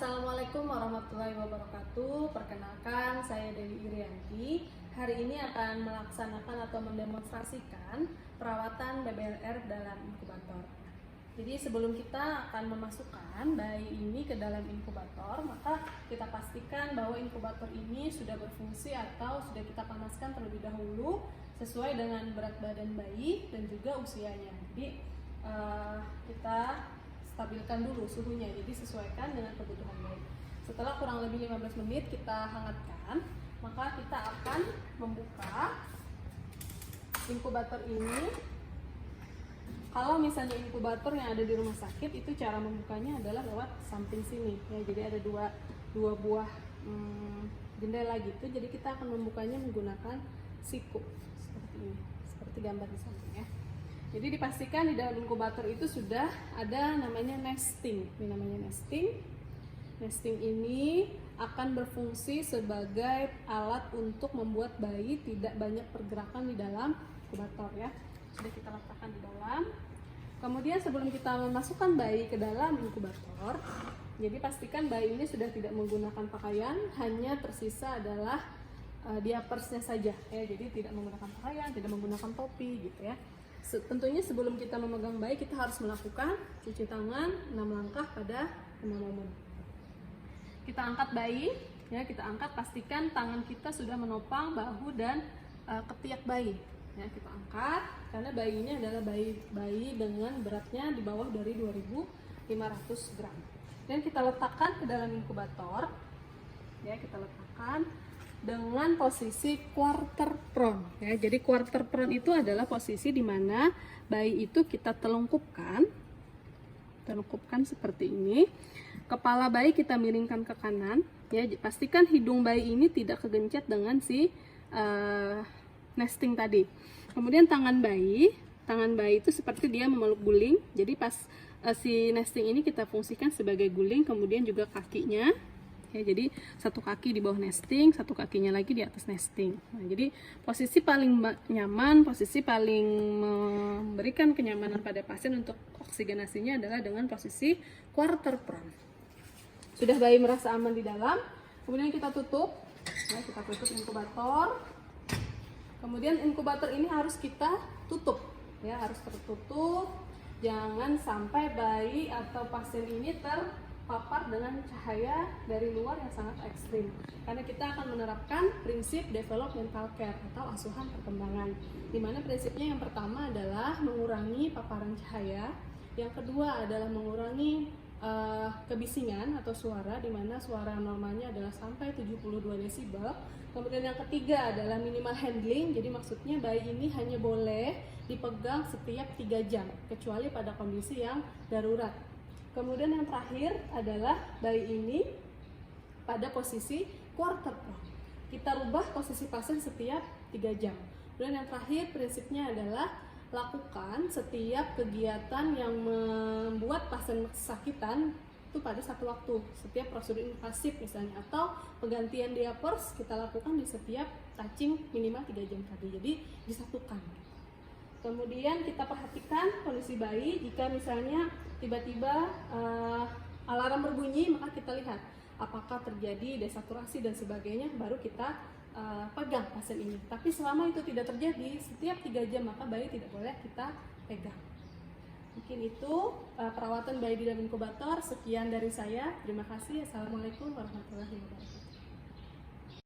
Assalamualaikum warahmatullahi wabarakatuh. Perkenalkan, saya Dewi Irianti. Hari ini akan melaksanakan atau mendemonstrasikan perawatan BBLR dalam inkubator. Jadi sebelum kita akan memasukkan bayi ini ke dalam inkubator, maka kita pastikan bahwa inkubator ini sudah berfungsi atau sudah kita panaskan terlebih dahulu sesuai dengan berat badan bayi dan juga usianya. Jadi kita stabilkan dulu suhunya, jadi sesuaikan dengan kebutuhan bayi. Setelah kurang lebih 15 menit kita hangatkan, maka kita akan membuka inkubator ini. Kalau misalnya inkubator yang ada di rumah sakit, itu cara membukanya adalah lewat samping sini ya. Jadi ada dua buah jendela gitu. Jadi kita akan membukanya menggunakan siku seperti ini, seperti gambar di samping ya. Jadi dipastikan di dalam inkubator itu sudah ada namanya nesting. Ini namanya nesting. Nesting ini akan berfungsi sebagai alat untuk membuat bayi tidak banyak pergerakan di dalam inkubator ya. Sudah kita letakkan di dalam. Kemudian sebelum kita memasukkan bayi ke dalam inkubator, jadi pastikan bayi ini sudah tidak menggunakan pakaian, hanya tersisa adalah diapersnya saja ya. Jadi tidak menggunakan pakaian, tidak menggunakan topi gitu ya. Tentunya sebelum kita memegang bayi, kita harus melakukan cuci tangan 6 langkah pada 5 momen. Kita angkat bayi ya, kita angkat, pastikan tangan kita sudah menopang bahu dan ketiak bayi ya. Kita angkat karena bayi ini adalah bayi dengan beratnya di bawah dari 2.500 gram. Dan kita letakkan ke dalam inkubator ya, kita letakkan dengan posisi quarter prone ya. Jadi quarter prone itu adalah posisi di mana bayi itu kita telungkupkan seperti ini. Kepala bayi kita miringkan ke kanan ya. Pastikan hidung bayi ini tidak kegencet dengan si nesting tadi. Kemudian tangan bayi itu seperti dia memeluk guling. Jadi pas si nesting ini kita fungsikan sebagai guling, kemudian juga kakinya ya, jadi satu kaki di bawah nesting, satu kakinya lagi di atas nesting. Nah, jadi posisi paling nyaman, posisi paling memberikan kenyamanan pada pasien untuk oksigenasinya adalah dengan posisi quarter prone. Sudah bayi merasa aman di dalam, kemudian kita tutup ya, kita tutup inkubator. Kemudian inkubator ini harus kita tutup ya, harus tertutup. Jangan sampai bayi atau pasien ini terpapar dengan cahaya dari luar yang sangat ekstrim, karena kita akan menerapkan prinsip developmental care atau asuhan perkembangan, di mana prinsipnya yang pertama adalah mengurangi paparan cahaya, yang kedua adalah mengurangi kebisingan atau suara, di mana suara normalnya adalah sampai 72 desibel. Kemudian yang ketiga adalah minimal handling, jadi maksudnya bayi ini hanya boleh dipegang setiap 3 jam kecuali pada kondisi yang darurat. Kemudian yang terakhir adalah bayi ini pada posisi quarter prone. Kita rubah posisi pasien setiap 3 jam. Kemudian yang terakhir prinsipnya adalah lakukan setiap kegiatan yang membuat pasien kesakitan itu pada satu waktu. Setiap prosedur invasif misalnya atau penggantian diapers kita lakukan di setiap touching minimal 3 jam tadi. Jadi disatukan. Kemudian kita perhatikan kondisi bayi. Jika misalnya tiba-tiba alarm berbunyi, maka kita lihat apakah terjadi desaturasi dan sebagainya, baru kita pegang pasien ini. Tapi selama itu tidak terjadi, setiap 3 jam maka bayi tidak boleh kita pegang. Mungkin itu perawatan bayi di dalam inkubator. Sekian dari saya. Terima kasih. Assalamualaikum warahmatullahi wabarakatuh.